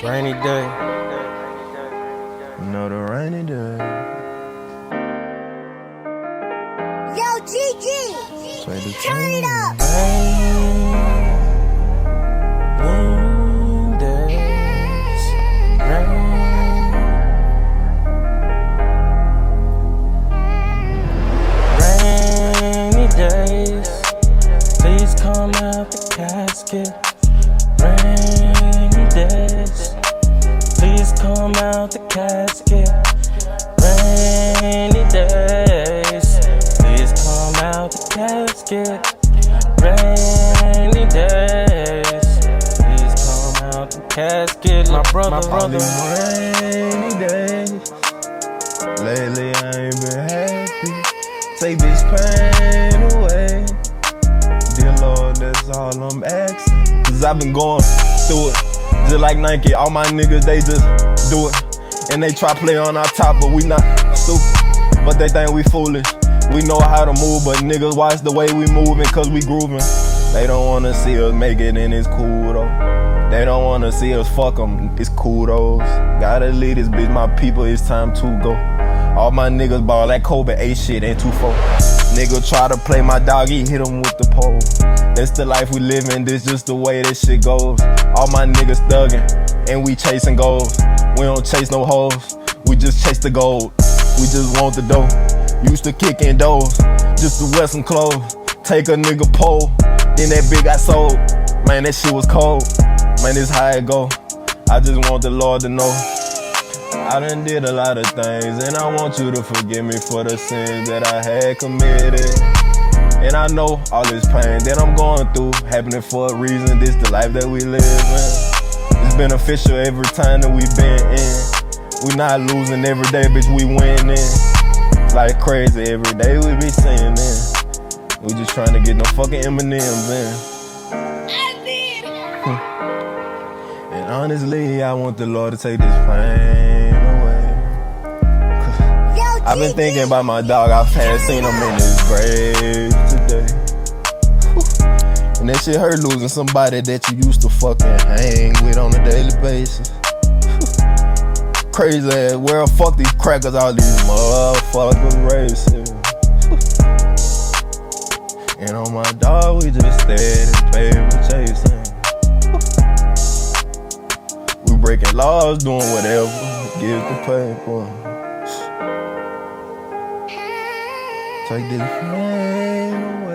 Rainy day. Another rainy day. Yo, GG, turn it up. Rainy days. Rainy days. Please come out the casket. Rainy days. Please come out the casket. Rainy days. Please come out the casket. Rainy days. Please come out the casket. My brother. Rainy days. Lately I ain't been happy. Take this pain away. Dear Lord, that's all I'm asking. Cause I've been going through it. Just like Nike, all my niggas, they just do it. And they try play on our top, but we not stupid. But they think we foolish. We know how to move, but niggas watch the way we moving, cause we grooving. They don't wanna see us make it, and it's cool though. They don't wanna see us fuck them, it's cool though. Gotta leave this bitch, my people, it's time to go. All my niggas ball like Kobe, 8 shit, ain't 2-4. Nigga try to play my dog, he hit him with the pole. That's the life we living, this just the way this shit goes. All my niggas thuggin', and we chasing goals. We don't chase no hoes, we just chase the gold. We just want the dough, used to kickin' doors, just to wear some clothes. Take a nigga pole, then that bitch got sold. Man, that shit was cold, man, this how it go. I just want the Lord to know. I done did a lot of things, and I want you to forgive me for the sins that I had committed. And I know all this pain that I'm going through happening for a reason. This the life that we live in. It's beneficial every time that we been in. We not losing every day, bitch, we winning. Like crazy every day we be sinning. We just trying to get no fucking M&M's in. And honestly, I want the Lord to take this pain away. I've been thinking about my dog, I've had seen him in his grave today. And that shit hurt losing somebody that you used to fucking hang with on a daily basis. Crazy ass world, fuck these crackers, all these motherfucking racists. And on my dog, we just steady paper chasing. We breaking laws, doing whatever, give the paper. Take this pain away.